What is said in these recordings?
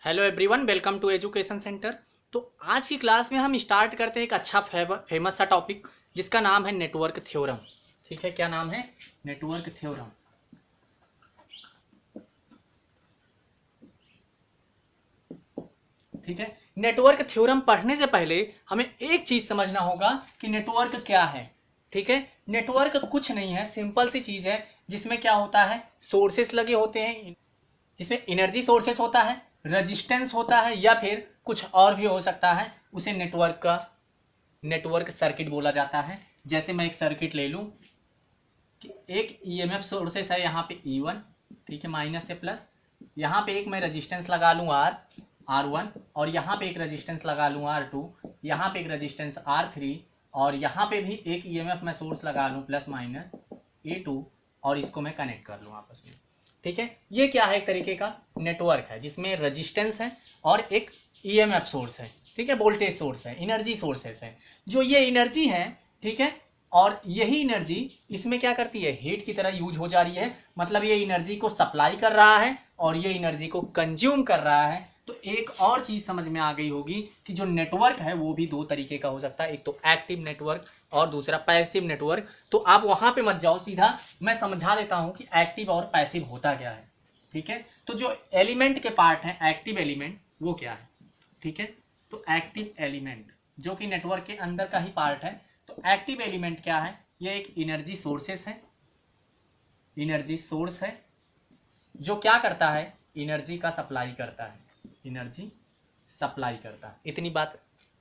Hello everyone, welcome to education centre. तो आज की क्लास में हम स्टार्ट करते हैं एक अच्छा फेमस सा टॉपिक जिसका नाम है नेटवर्क थ्योरम। ठीक है, क्या नाम है? Network theorem. ठीक है, नेटवर्क थ्योरम पढ़ने से पहले हमें एक चीज समझना होगा कि नेटवर्क क्या है। ठीक है, नेटवर्क कुछ नहीं है, सिंपल सी चीज है जिसमें क्या होता है, सोर्सेस लगे होते हैं, जिसमें एनर्जी सोर्सेस होता है, रेजिस्टेंस होता है या फिर कुछ और भी हो सकता है। उसे नेटवर्क सर्किट बोला जाता है। जैसे मैं एक सर्किट ले लूं कि एक ईएमएफ सोर्सेस है यहाँ पे E1, ठीक है, माइनस से प्लस। यहाँ पे एक मैं रेजिस्टेंस लगा लूँ R1 और यहाँ पे एक रेजिस्टेंस लगा लूँ R2, यहाँ पे एक रेजिस्टेंस R3 और यहाँ पे भी एक ईएमएफ मैं सोर्स लगा लूँ प्लस माइनस A2 और इसको मैं कनेक्ट कर लूँ आपस में। ठीक है, ये क्या है? एक तरीके का नेटवर्क है जिसमें रेजिस्टेंस है और एक ईएमएफ सोर्स है। ठीक है, वोल्टेज सोर्स है, एनर्जी सोर्सेस है। जो ये एनर्जी है, ठीक है, और यही एनर्जी इसमें क्या करती है, हीट की तरह यूज हो जा रही है। मतलब ये एनर्जी को सप्लाई कर रहा है और ये एनर्जी को कंज्यूम कर रहा है। तो एक और चीज समझ में आ गई होगी कि जो नेटवर्क है वो भी दो तरीके का हो सकता है, एक तो एक्टिव नेटवर्क और दूसरा पैसिव नेटवर्क। तो आप वहां पे मत जाओ, सीधा मैं समझा देता हूं कि एक्टिव और पैसिव होता क्या है। ठीक है, तो जो एलिमेंट के पार्ट है, एक्टिव एलिमेंट, वो क्या है? ठीक है, तो एक्टिव एलिमेंट जो कि नेटवर्क के अंदर का ही पार्ट है। तो एक्टिव एलिमेंट क्या है? ये एक एनर्जी सोर्सेस है, एनर्जी सोर्स है जो क्या करता है, एनर्जी का सप्लाई करता है, एनर्जी सप्लाई करता है। इतनी बात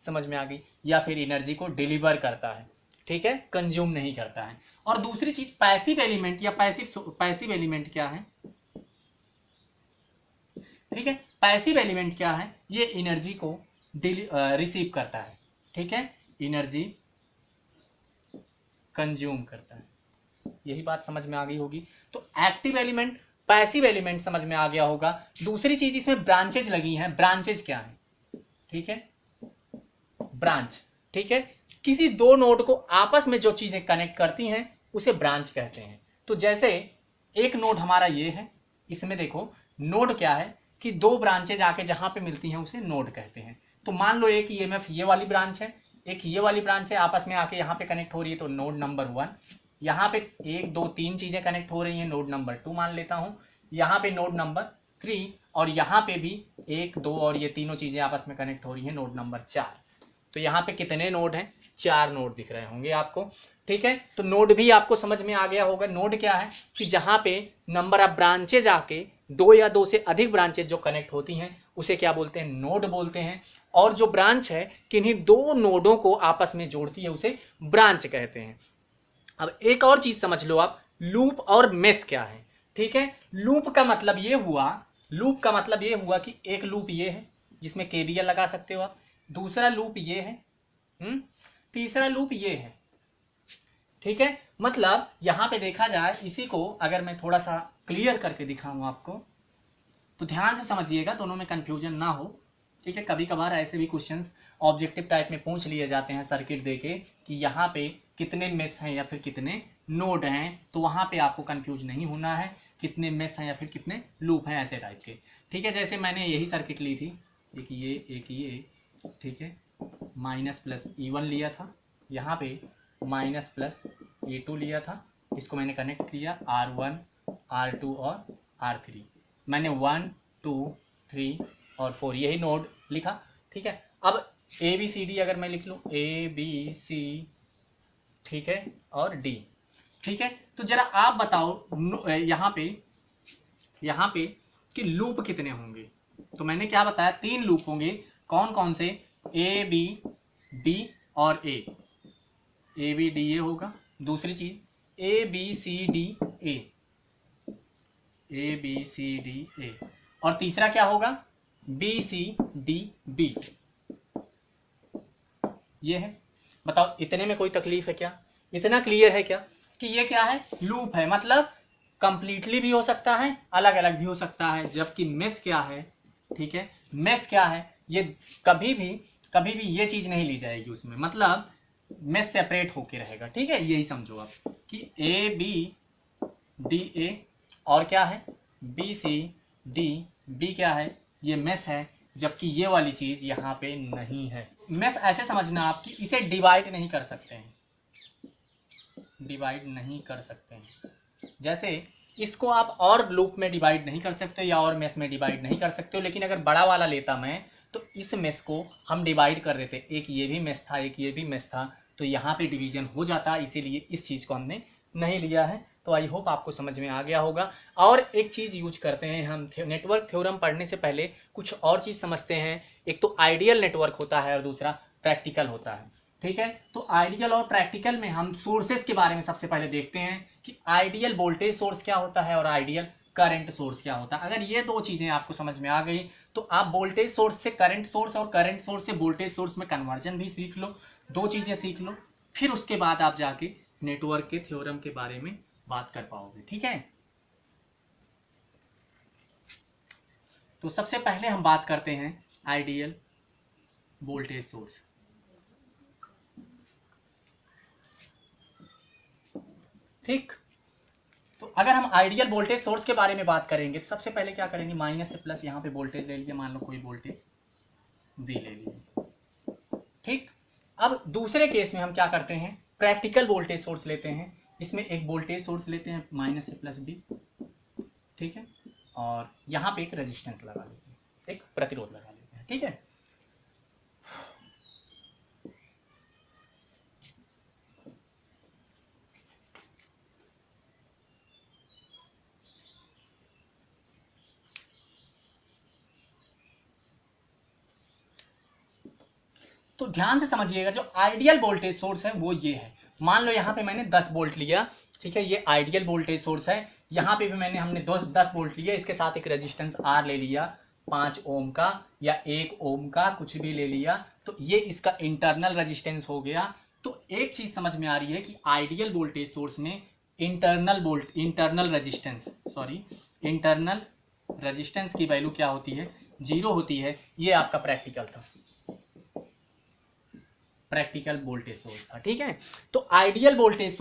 समझ में आ गई? या फिर एनर्जी को डिलीवर करता है, ठीक है, कंज्यूम नहीं करता है। और दूसरी चीज पैसिव एलिमेंट या पैसिव एलिमेंट क्या है? ठीक है, पैसिव एलिमेंट क्या है? ये एनर्जी को रिसीव करता है, ठीक है, एनर्जी कंज्यूम करता है। यही बात समझ में आ गई होगी। तो एक्टिव एलिमेंट, पैसिव एलिमेंट समझ में आ गया होगा। दूसरी चीज इसमें ब्रांचेज लगी हैं। ब्रांचेज क्या है? ठीक है, ब्रांच, ठीक है, किसी दो नोड को आपस में जो चीजें कनेक्ट करती हैं उसे ब्रांच कहते हैं। तो जैसे एक नोड हमारा ये है, इसमें देखो नोड क्या है कि दो ब्रांचेज आके जहां पे मिलती हैं उसे नोड कहते हैं। तो मान लो एक ईएमएफ ये वाली ब्रांच है, एक ये वाली ब्रांच है, आपस में आके यहाँ पे कनेक्ट हो रही है, तो नोड नंबर 1। यहाँ पे 1 2 3 चीजें कनेक्ट हो रही हैं, नोड नंबर 2 मान लेता हूँ। यहाँ पे नोड नंबर 3 और यहाँ पे भी 1 2 और ये तीनों चीजें आपस में कनेक्ट हो रही हैं, नोड नंबर 4। तो यहाँ पे कितने नोड हैं? 4 नोड दिख रहे होंगे आपको। ठीक है, तो नोड भी आपको समझ में आ गया होगा। नोड क्या है कि जहां पे नंबर ऑफ ब्रांचेज आके दो या दो से अधिक ब्रांचेज जो कनेक्ट होती हैं उसे क्या बोलते हैं? नोड बोलते हैं। और जो ब्रांच है किन्हीं दो नोडों को आपस में जोड़ती है उसे ब्रांच कहते हैं। अब एक और चीज समझ लो आप, लूप और मेश क्या है। ठीक है, लूप का मतलब ये हुआ, लूप का मतलब ये हुआ कि एक लूप ये है जिसमें केवीएल लगा सकते हो आप, दूसरा लूप ये है, तीसरा लूप ये है। ठीक है, मतलब यहां पे देखा जाए, इसी को अगर मैं थोड़ा सा क्लियर करके दिखाऊं आपको तो ध्यान से समझिएगा, दोनों में कंफ्यूजन ना हो। ठीक है, कभी कभार ऐसे भी क्वेश्चंस ऑब्जेक्टिव टाइप में पूछ लिए जाते हैं सर्किट देके कि यहाँ पे कितने मेश हैं या फिर कितने नोड हैं, तो वहां पे आपको कंफ्यूज नहीं होना है, कितने मेश हैं या फिर कितने लूप हैं, ऐसे टाइप के। ठीक है, जैसे मैंने यही सर्किट ली थी, एक ये, ठीक है, माइनस प्लस E1 लिया था, यहाँ पे माइनस प्लस E2 लिया था, इसको मैंने कनेक्ट किया R1 R2 और R3। मैंने 1 2 3 और 4 यही नोड लिखा। ठीक है, अब ABCD अगर मैं लिख लूँ ABC, ठीक है, और D। ठीक है, तो जरा आप बताओ यहाँ पे कि लूप कितने होंगे? तो मैंने क्या बताया, 3 लूप होंगे। कौन कौन से? ABD और ABDA होगा। दूसरी चीज ABCDA, ABCDA, और तीसरा क्या होगा? BCDB। ये है। बताओ इतने में कोई तकलीफ है क्या? इतना क्लियर है क्या कि ये क्या है? लूप है। मतलब कंप्लीटली भी हो सकता है, अलग अलग भी हो सकता है। जबकि मेश क्या है? ठीक है, मेश क्या है? ये कभी भी ये चीज नहीं ली जाएगी उसमें, मतलब मेश सेपरेट होके रहेगा। ठीक है, यही समझो आप कि ABDA और क्या है? BCDB क्या है? ये मेश है, जबकि ये वाली चीज यहाँ पे नहीं है। मेश ऐसे समझना आप कि इसे डिवाइड नहीं कर सकते हैं, डिवाइड नहीं कर सकते हैं। जैसे इसको आप और लूप में डिवाइड नहीं कर सकते या और मेश में डिवाइड नहीं कर सकते हो, लेकिन अगर बड़ा वाला लेता मैं तो इस मेश को हम डिवाइड कर देते, एक ये भी मेश था, एक ये भी मेश था, तो यहाँ पे डिवीजन हो जाता, इसीलिए इस चीज़ को हमने नहीं लिया है। तो आई होप आपको समझ में आ गया होगा। और एक चीज़ यूज करते हैं हम, नेटवर्क थ्योरम पढ़ने से पहले कुछ और चीज़ समझते हैं। एक तो आइडियल नेटवर्क होता है और दूसरा प्रैक्टिकल होता है, ठीक है। तो आइडियल और प्रैक्टिकल में हम सोर्सेस के बारे में सबसे पहले देखते हैं कि आइडियल वोल्टेज सोर्स क्या होता है और आइडियल करंट सोर्स क्या होता है। अगर ये दो चीज़ें आपको समझ में आ गई तो आप वोल्टेज सोर्स से करंट सोर्स और करंट सोर्स से वोल्टेज सोर्स में कन्वर्जन भी सीख लो, दो चीज़ें सीख लो, फिर उसके बाद आप जाके नेटवर्क के थ्योरम के बारे में बात कर पाओगे, ठीक है। तो सबसे पहले हम बात करते हैं आइडियल वोल्टेज सोर्स। ठीक, तो अगर हम आइडियल वोल्टेज सोर्स के बारे में बात करेंगे तो सबसे पहले क्या करेंगे, माइनस से प्लस यहाँ पे वोल्टेज ले लीजिए, मान लो कोई वोल्टेज V ले लीजिए। ठीक, अब दूसरे केस में हम क्या करते हैं, प्रैक्टिकल वोल्टेज सोर्स लेते हैं। इसमें एक वोल्टेज सोर्स लेते हैं माइनस से प्लस V, ठीक है, और यहाँ पे एक रेजिस्टेंस लगा लेते हैं, एक प्रतिरोध लगा लेते हैं, ठीक है। तो ध्यान से समझिएगा, जो आइडियल वोल्टेज सोर्स है वो ये है। मान लो यहाँ पे मैंने 10 वोल्ट लिया, ठीक है, ये आइडियल वोल्टेज सोर्स है। यहाँ पे भी हमने 10 वोल्ट लिया, इसके साथ एक रेजिस्टेंस R ले लिया, 5 ओम का या 1 ओम का, कुछ भी ले लिया, तो ये इसका इंटरनल रेजिस्टेंस हो गया। तो एक चीज समझ में आ रही है कि आइडियल वोल्टेज सोर्स में इंटरनल रेजिस्टेंस की वैल्यू क्या होती है, 0 होती है। ये आपका प्रैक्टिकल था, प्रैक्टिकल वोल्टेज सोर्स था, ठीक है। तो आइडियल वोल्टेज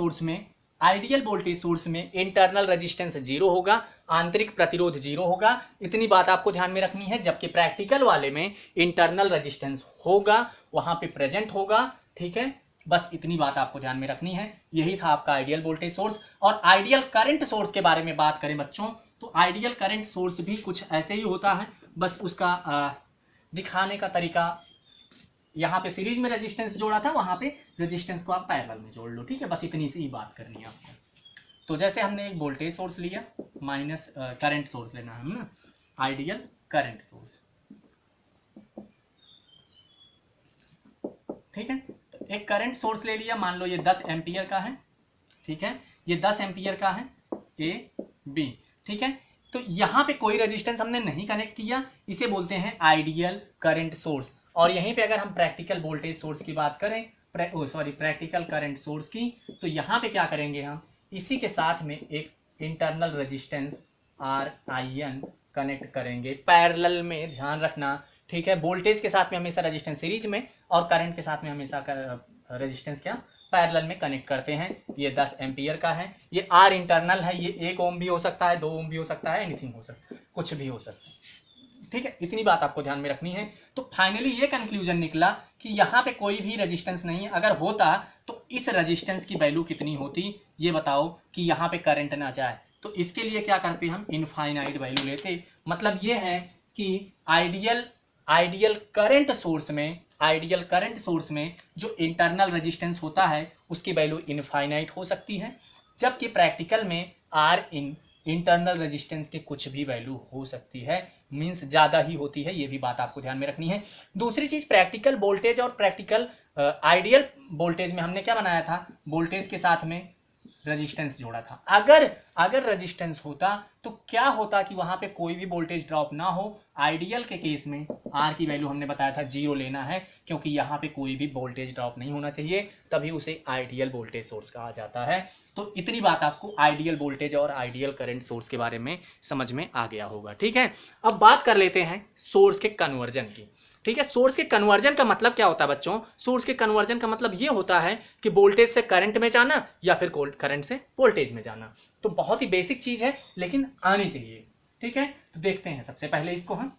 सोर्स में इंटरनल रेजिस्टेंस 0 होगा, आंतरिक प्रतिरोध 0 होगा, इतनी बात आपको ध्यान में रखनी है। जबकि प्रैक्टिकल वाले में इंटरनल रेजिस्टेंस होगा, वहां पे प्रेजेंट होगा, ठीक है। बस इतनी बात आपको ध्यान में रखनी है। यही था आपका आइडियल वोल्टेज सोर्स। और आइडियल करंट सोर्स के बारे में बात करें बच्चों, तो आइडियल करंट सोर्स भी कुछ ऐसे ही होता है, बस उसका दिखाने का तरीका, यहाँ पे सीरीज में रेजिस्टेंस जोड़ा था, वहां पे रेजिस्टेंस को आप पैरेलल में जोड़ लो, ठीक है। बस इतनी सी बात करनी है आपको। तो जैसे हमने एक वोल्टेज सोर्स लिया, माइनस करंट सोर्स लेना है ना, आइडियल करंट सोर्स, ठीक है। तो एक करंट सोर्स ले लिया, मान लो ये 10 एम्पियर का है, ठीक है, ये 10 एम्पियर का है, AB, ठीक है। तो यहाँ पे कोई रेजिस्टेंस हमने नहीं कनेक्ट किया, इसे बोलते हैं आइडियल करंट सोर्स। और यहीं पे अगर हम प्रैक्टिकल वोल्टेज सोर्स की बात करें, प्रैक्टिकल करंट सोर्स की, तो यहाँ पे क्या करेंगे हम, इसी के साथ में एक इंटरनल रेजिस्टेंस RIN कनेक्ट करेंगे पैरेलल में, ध्यान रखना, ठीक है। वोल्टेज के साथ में हमेशा रेजिस्टेंस सीरीज में और करंट के साथ में हमेशा रेजिस्टेंस क्या, पैरेलल में कनेक्ट करते हैं। ये 10 एम्पियर का है, ये R इंटरनल है, ये 1 ओम भी हो सकता है, 2 ओम भी हो सकता है, एनीथिंग हो सकता है, कुछ भी हो सकता है, ठीक है। इतनी बात आपको ध्यान में रखनी है। तो फाइनली ये कंक्लूजन निकला कि यहाँ पे कोई भी रेजिस्टेंस नहीं है। अगर होता तो इस रेजिस्टेंस की वैल्यू कितनी होती, ये बताओ, कि यहाँ पे करंट ना जाए। तो इसके लिए क्या करते हम, इनफाइनाइट वैल्यू लेते। मतलब ये है कि आइडियल करंट सोर्स में जो इंटरनल रेजिस्टेंस होता है उसकी वैल्यू इनफाइनाइट हो सकती है, जबकि प्रैक्टिकल में इंटरनल रेजिस्टेंस की कुछ भी वैल्यू हो सकती है, मींस ज्यादा ही होती है। ये भी बात आपको ध्यान में रखनी है। दूसरी चीज, प्रैक्टिकल वोल्टेज और प्रैक्टिकल आइडियल वोल्टेज में हमने क्या बनाया था, वोल्टेज के साथ में रेजिस्टेंस जोड़ा था। अगर रेजिस्टेंस होता तो क्या होता कि वहां पे कोई भी वोल्टेज ड्रॉप ना हो। आइडियल के केस में R की वैल्यू हमने बताया था 0 लेना है, क्योंकि यहाँ पे कोई भी वोल्टेज ड्रॉप नहीं होना चाहिए, तभी उसे आइडियल वोल्टेज सोर्स कहा जाता है। तो इतनी बात आपको आइडियल वोल्टेज और आइडियल करंट सोर्स के बारे में समझ में आ गया होगा, ठीक है। अब बात कर लेते हैं सोर्स के कन्वर्जन की, ठीक है। सोर्स के कन्वर्जन का मतलब क्या होता है बच्चों, सोर्स के कन्वर्जन का मतलब ये होता है कि वोल्टेज से करंट में जाना या फिर करंट से वोल्टेज में जाना। तो बहुत ही बेसिक चीज है, लेकिन आनी चाहिए, ठीक है। तो देखते हैं सबसे पहले इसको हम,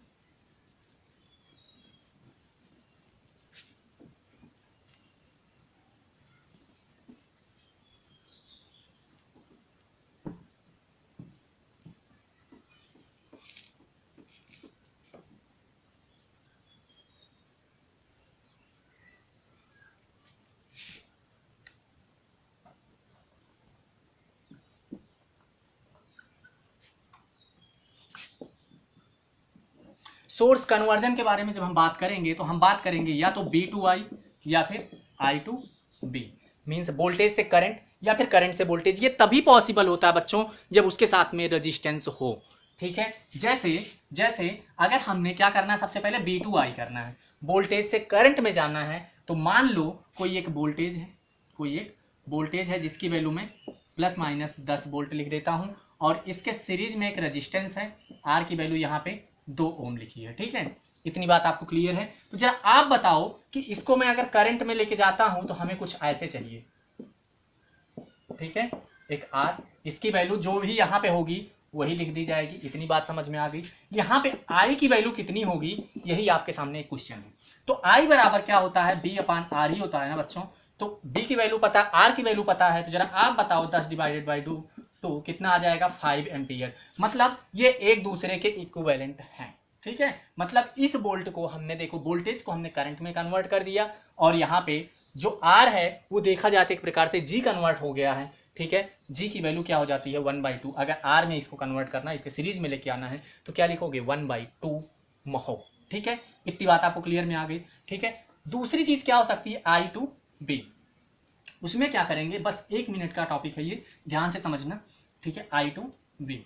सोर्स कन्वर्जन के बारे में जब हम बात करेंगे तो हम बात करेंगे या तो B टू I या फिर I to B, means voltage से करंट या फिर करंट से वोल्टेज। ये तभी पॉसिबल होता है बच्चों जब उसके साथ में रेजिस्टेंस हो, ठीक है। जैसे अगर हमने क्या करना है, सबसे पहले B टू I करना है, वोल्टेज से करंट में जाना है, तो मान लो कोई एक वोल्टेज है जिसकी वैल्यू में ±10 वोल्ट लिख देता हूं, और इसके सीरीज में एक रेजिस्टेंस है, R की वैल्यू यहाँ पे 2 ओम लिखी है, ठीक है। इतनी बात आपको क्लियर है। तो जरा आप बताओ कि इसको मैं अगर करंट में लेके जाता हूं तो हमें कुछ ऐसे चाहिए, ठीक है। एक R, इसकी वैल्यू जो भी यहाँ पे होगी वही लिख दी जाएगी। इतनी बात समझ में आ गई। यहाँ पे I की वैल्यू कितनी होगी, यही आपके सामने एक क्वेश्चन है। तो I बराबर क्या होता है, B/R ही होता है ना बच्चों। तो B की वैल्यू पता है, R की वैल्यू पता है, तो जरा आप बताओ 10 डिवाइडेड बाई 2 कितना आ जाएगा, 5 एम्पियर। मतलब ये एक दूसरे के इक्विवेलेंट हैं, ठीक है। मतलब इस वोल्ट को हमने, देखो वोल्टेज को हमने करंट में कन्वर्ट कर दिया, और यहाँ पे जो R है वो देखा जाता है एक प्रकार से G कन्वर्ट हो गया है, ठीक है। G की वैल्यू क्या हो जाती है 1/2। अगर R में इसको कन्वर्ट करना है, इसके सीरीज में लेके आना है, तो क्या लिखोगे 1/2 महो, ठीक है। इतनी बात आपको क्लियर में आ गई, ठीक है। दूसरी चीज क्या हो सकती है, I टू B। उसमें क्या करेंगे, बस 1 मिनट का टॉपिक है ये, ध्यान से समझना, ठीक है। I टू B,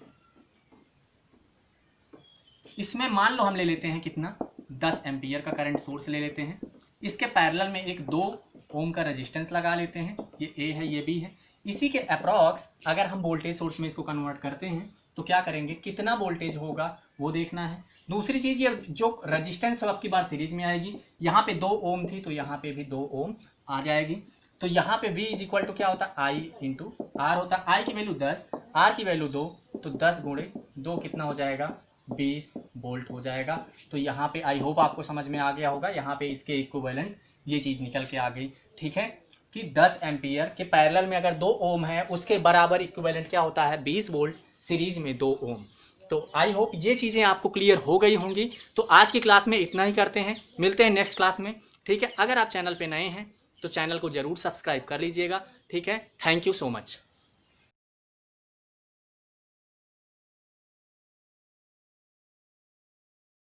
इसमें मान लो हम ले लेते हैं कितना, 10 एम्पियर का करंट सोर्स ले लेते हैं। इसके पैरेलल में एक 2 ओम का रेजिस्टेंस लगा लेते हैं, ये A है ये B है। इसी के अप्रॉक्स अगर हम वोल्टेज सोर्स में इसको कन्वर्ट करते हैं तो क्या करेंगे, कितना वोल्टेज होगा वो देखना है। दूसरी चीज, ये जो रेजिस्टेंस अब की बार सीरीज में आएगी, यहाँ पे 2 ओम थी तो यहाँ पे भी 2 ओम आ जाएगी। तो यहाँ पे V इज इक्वल टू क्या होता है, I इंटू R होता है। I की वैल्यू 10, R की वैल्यू 2, तो 10 गुणे 2 कितना हो जाएगा, 20 वोल्ट हो जाएगा। तो यहाँ पे आई होप आपको समझ में आ गया होगा, यहाँ पे इसके इक्विवेलेंट ये चीज निकल के आ गई, ठीक है। कि 10 एम्पियर के पैरेलल में अगर 2 ओम है, उसके बराबर इक्विवेलेंट क्या होता है, 20 वोल्ट, सीरीज में 2 ओम। तो आई होप ये चीज़ें आपको क्लियर हो गई होंगी। तो आज की क्लास में इतना ही करते हैं, मिलते हैं नेक्स्ट क्लास में, ठीक है। अगर आप चैनल पे नए हैं तो चैनल को ज़रूर सब्सक्राइब कर लीजिएगा, ठीक है। Thank you so much.